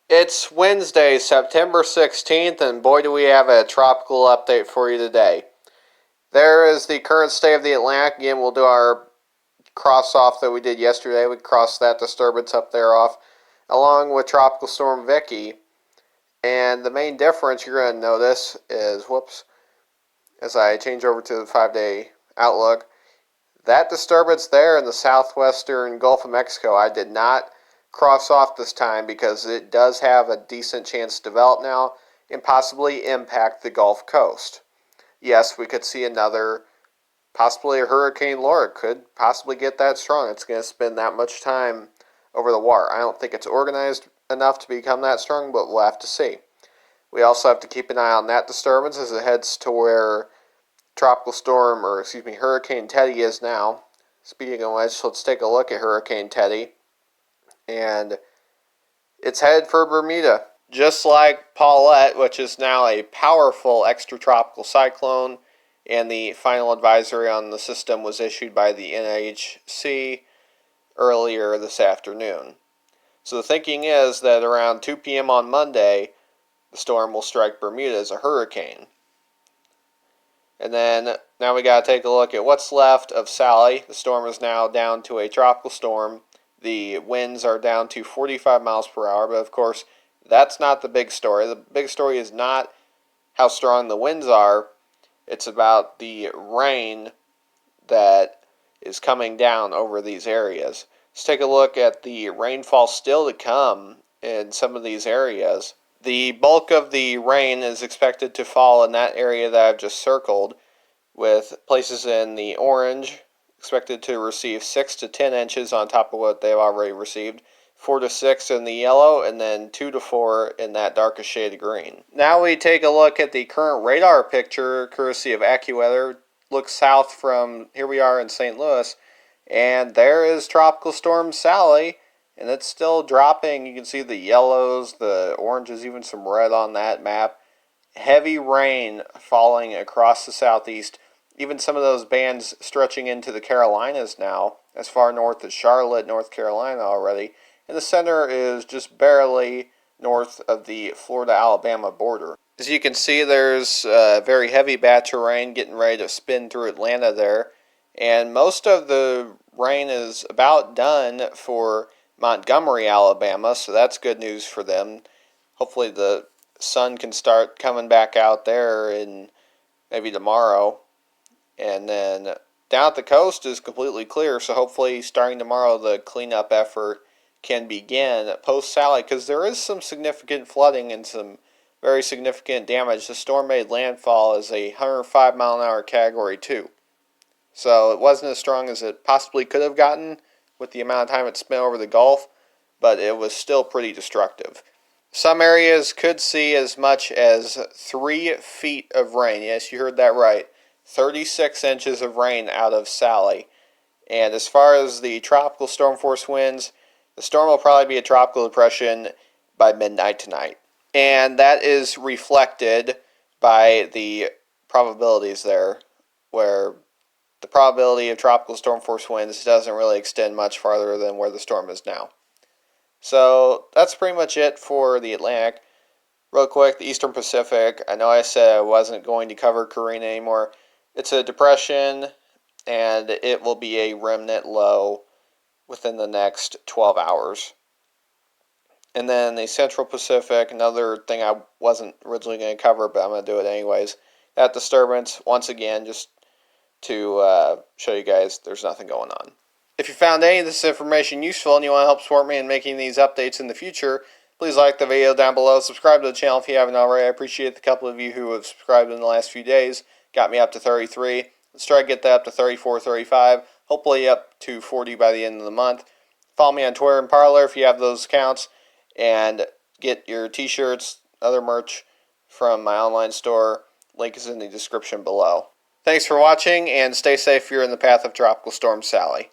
It's Wednesday, September 16th, and boy do we have a tropical update for you today. There is the current state of the Atlantic. Again, we'll do our cross-off that we did yesterday. We crossed that disturbance up there off, along with Tropical Storm Vicky. And the main difference you're going to notice is, as I change over to the 5-day outlook, that disturbance there in the southwestern Gulf of Mexico, I did not cross off this time because it does have a decent chance to develop now and possibly impact the Gulf Coast. Yes, we could see another, possibly a Hurricane Laura could possibly get that strong. It's going to spend that much time over the water. I don't think it's organized enough to become that strong, but we'll have to see. We also have to keep an eye on that disturbance as it heads to where Hurricane Teddy is now. Speaking of which, let's take a look at Hurricane Teddy. And it's headed for Bermuda. Just like Paulette, which is now a powerful extratropical cyclone, and the final advisory on the system was issued by the NHC earlier this afternoon. So the thinking is that around 2 p.m. on Monday, the storm will strike Bermuda as a hurricane. And then now we got to take a look at what's left of Sally. The storm is now down to a tropical storm. The winds are down to 45 miles per hour, but of course, that's not the big story. The big story is not how strong the winds are. It's about the rain that is coming down over these areas. Let's take a look at the rainfall still to come in some of these areas. The bulk of the rain is expected to fall in that area that I've just circled, with places in the orange expected to receive 6 to 10 inches on top of what they've already received, 4 to 6 in the yellow, and then 2 to 4 in that darkest shade of green. Now we take a look at the current radar picture, courtesy of AccuWeather. Look south from, here we are in St. Louis, and there is Tropical Storm Sally, and it's still dropping. You can see the yellows, the oranges, even some red on that map. Heavy rain falling across the southeast. Even some of those bands stretching into the Carolinas now, as far north as Charlotte, North Carolina already. And the center is just barely north of the Florida-Alabama border. As you can see, there's a very heavy batch of rain getting ready to spin through Atlanta there. And most of the rain is about done for Montgomery, Alabama, so that's good news for them. Hopefully the sun can start coming back out there in maybe tomorrow. And then down at the coast is completely clear, so hopefully starting tomorrow the cleanup effort can begin post-Sally, because there is some significant flooding and some very significant damage. The storm made landfall as a 105-mile-an-hour Category 2. So it wasn't as strong as it possibly could have gotten with the amount of time it spent over the Gulf, but it was still pretty destructive. Some areas could see as much as 3 feet of rain. Yes, you heard that right. 36 inches of rain out of Sally. And as far as the tropical storm force winds, the storm will probably be a tropical depression by midnight tonight. And that is reflected by the probabilities there, where the probability of tropical storm force winds doesn't really extend much farther than where the storm is now. So that's pretty much it for the Atlantic. Real quick, the Eastern Pacific. I know I said I wasn't going to cover Karina anymore. It's a depression, and it will be a remnant low within the next 12 hours. And then the Central Pacific, another thing I wasn't originally going to cover, but I'm going to do it anyways. That disturbance, once again, just to show you guys there's nothing going on. If you found any of this information useful and you want to help support me in making these updates in the future, please like the video down below. Subscribe to the channel if you haven't already. I appreciate the couple of you who have subscribed in the last few days. Got me up to 33. Let's try to get that up to 34, 35. Hopefully up to 40 by the end of the month. Follow me on Twitter and Parler if you have those accounts. And get your t-shirts, other merch from my online store. Link is in the description below. Thanks for watching, and stay safe if you're in the path of Tropical Storm Sally.